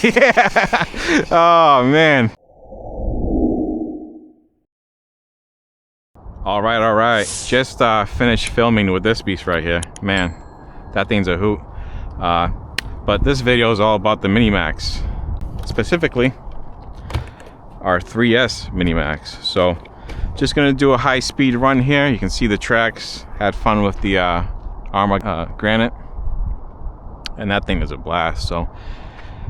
Yeah. Oh man. All right. Just finished filming with this beast right here. Man, that thing's a hoot. But this video is all about the Mini Maxx, specifically our 3S Mini Maxx. So just gonna do a high-speed run here. You can see the tracks. Had fun with the Armor Granite, and that thing is a blast. So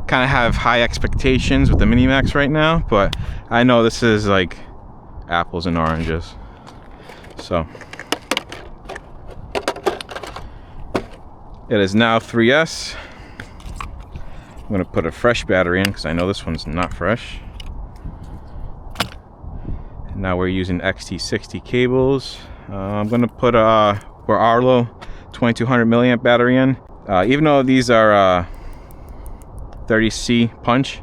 kind of have high expectations with the Mini Maxx right now, but I know this is like apples and oranges. So it is now 3S. I'm gonna put a fresh battery in because I know this one's not fresh. And now we're using XT60 cables. I'm gonna put a Arlo 2200 milliamp battery in. Even though these are 30C punch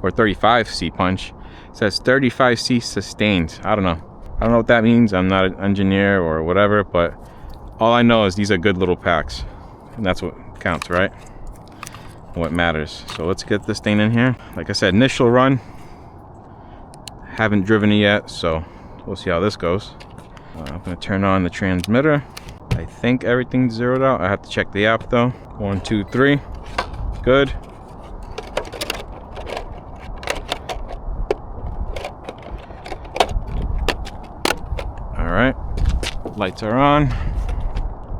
or 35C punch, it says 35C sustained. I don't know what that means. I'm not an engineer or whatever, but all I know is these are good little packs, and that's what counts, right? And what matters. So let's get this thing in here. Like I said, initial run. Haven't driven it yet, so we'll see how this goes. I'm gonna turn on the transmitter. I think everything's zeroed out. I have to check the app though. 1, 2, 3. Good. Alright. Lights are on.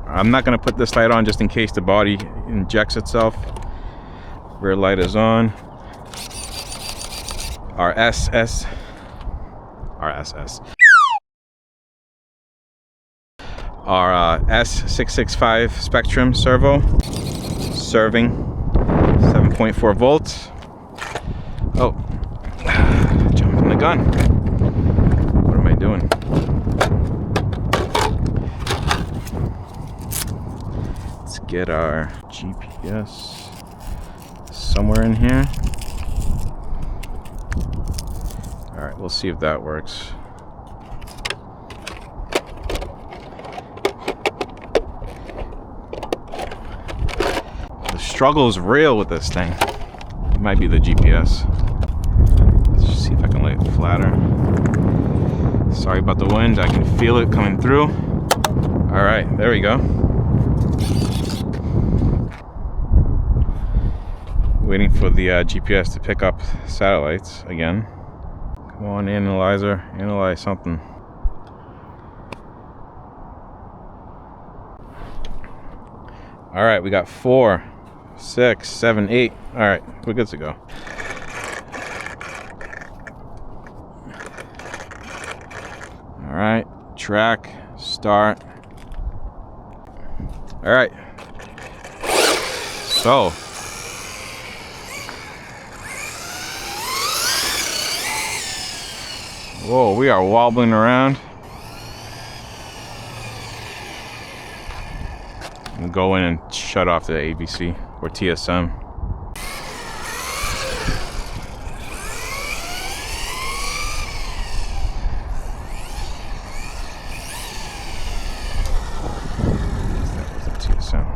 I'm not going to put this light on just in case the body injects itself. Rear light is on. Our S665 Spectrum servo, serving 7.4 volts. Oh, jumping the gun. What am I doing? Let's get our GPS somewhere in here. All right, we'll see if that works. The struggle is real with this thing. It might be the GPS. Let's just see if I can lay it flatter. Sorry about the wind. I can feel it coming through. All right, there we go. Waiting for the GPS to pick up satellites again. Come on, analyzer, analyze something. All right, we got 4, 6, 7, 8. All right, we're good to go. All right, track, start. All right. So. Whoa, we are wobbling around. We'll go in and shut off the ABC or TSM. That was the TSM.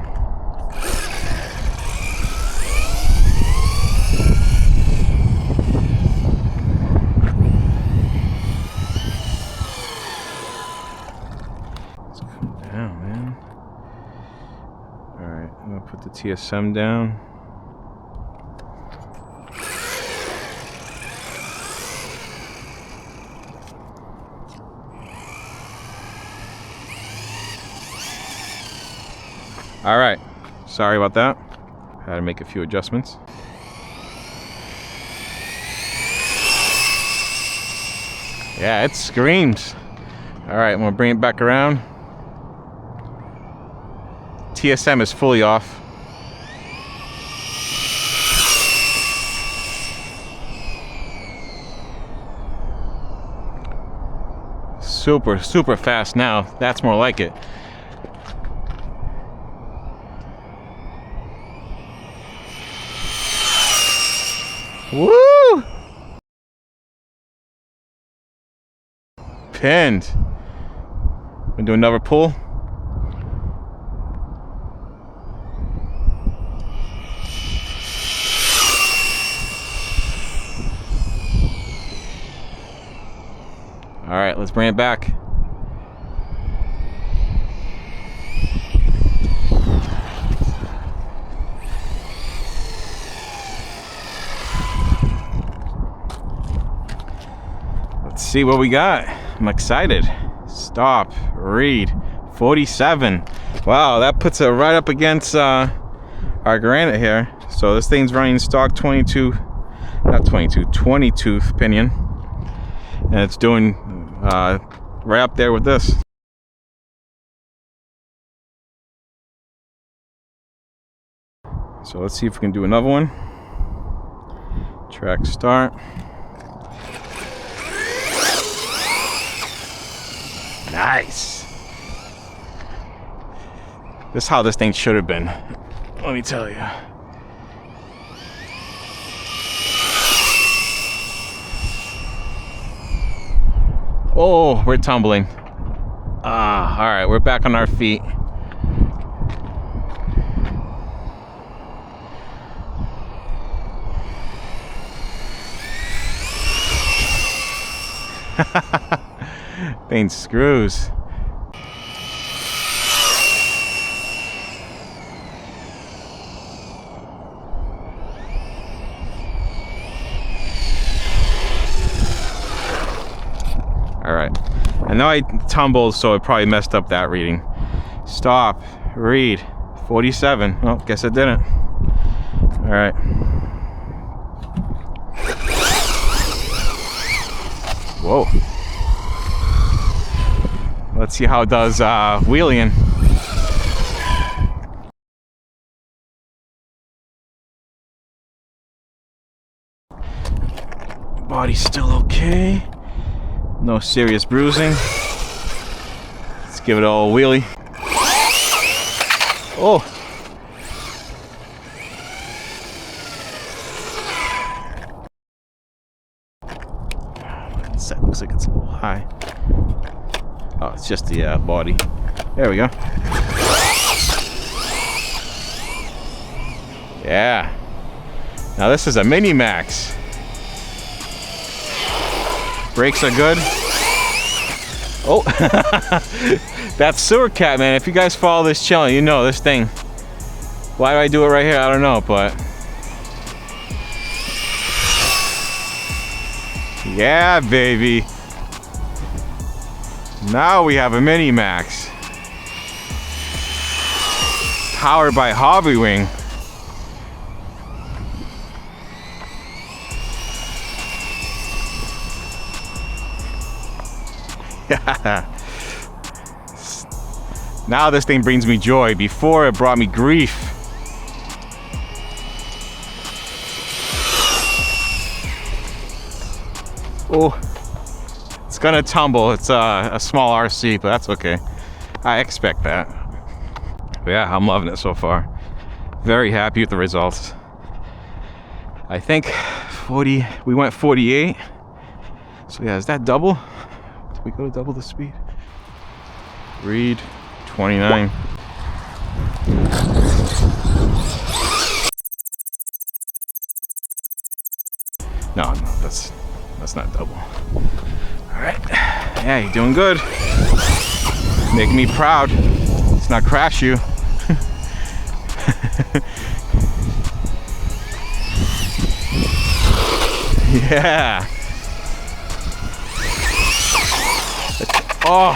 Put the TSM down. All right, sorry about that. Had to make a few adjustments. Yeah, it screams. All right, I'm gonna bring it back around. TSM is fully off. Super fast now. That's more like it. Woo! Pinned. Gonna do another pull. right, let's bring it back. Let's see what we got. I'm excited. Stop, read, 47. Wow, that puts it right up against our granite here. So this thing's running stock 22 tooth pinion. And it's doing right up there with this. So let's see if we can do another one. Track start. Nice. This is how this thing should have been. Let me tell you. Oh, we're tumbling. All right, we're back on our feet. Thing screws. All right, I know I tumbled, so it probably messed up that reading. Stop, read, 47. Oh, guess it didn't. All right. Whoa. Let's see how it does wheeling. Body's still okay. No serious bruising. Let's give it all a wheelie. Oh. That looks like it's a little high. Oh, it's just the body. There we go. Yeah. Now this is a Mini Maxx. Brakes are good. Oh, that's Sewer Cat, man. If you guys follow this channel, you know this thing. Why do I do it right here? I don't know, but yeah, baby. Now we have a Mini Maxx. Powered by Hobbywing. Yeah. Now this thing brings me joy. Before it brought me grief. Oh, it's gonna tumble. It's a small RC, but that's okay. I expect that. But yeah, I'm loving it so far. Very happy with the results. I think 40, we went 48. So yeah, is that double? Did we go to double the speed? Read 29. No, that's not double. All right, yeah, you're doing good. Making me proud. Let's not crash you. Yeah. Oh.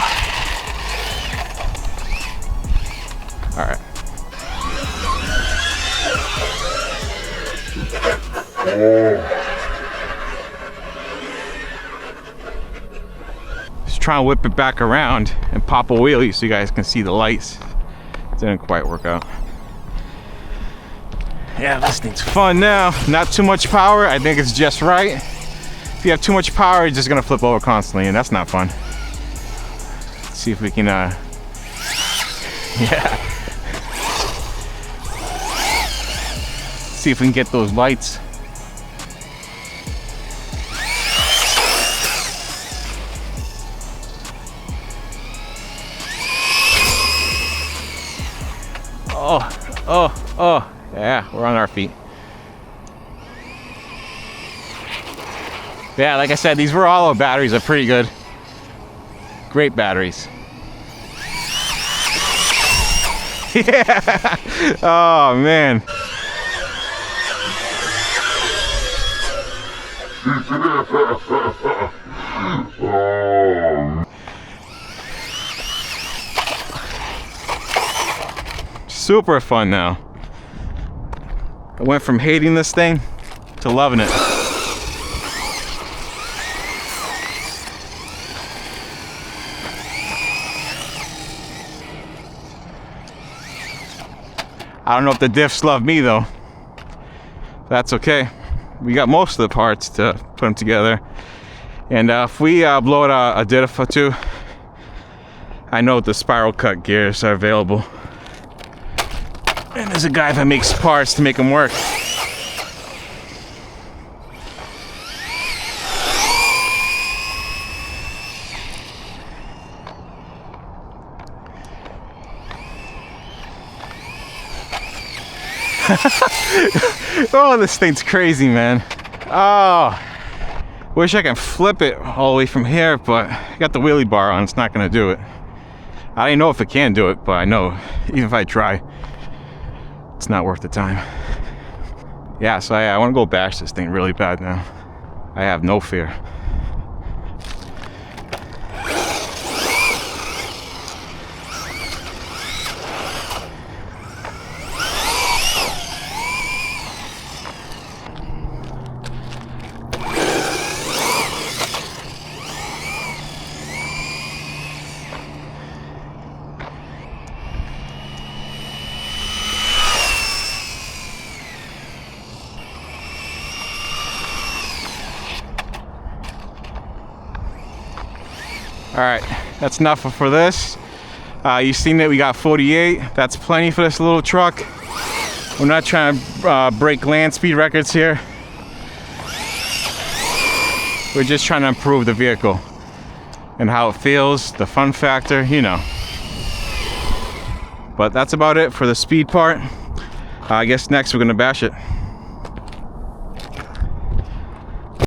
All right. Just trying to whip it back around and pop a wheelie so you guys can see the lights. Didn't quite work out. Yeah, this thing's fun now. Not too much power. I think it's just right. If you have too much power, you're just gonna flip over constantly, and that's not fun. Let's see if we can, yeah. See if we can get those lights. Oh, yeah, we're on our feet. Yeah, like I said, these Rollo batteries are pretty good. Great batteries. Yeah. Oh man. Super fun now. I went from hating this thing to loving it. I don't know if the diffs love me though. That's okay. We got most of the parts to put them together. And if we blow it a diff or two, I know the spiral cut gears are available. And there's a guy that makes parts to make them work. Oh, this thing's crazy, man. Oh, wish I could flip it all the way from here, but I got the wheelie bar on. It's not gonna do it. I don't know if it can do it, but I know even if I try, it's not worth the time. Yeah, so I want to go bash this thing really bad now. I have no fear. All right, that's enough for this. You've seen that we got 48. That's plenty for this little truck. We're not trying to break land speed records here. We're just trying to improve the vehicle and how it feels, the fun factor, you know. But that's about it for the speed part. I guess next we're gonna bash it.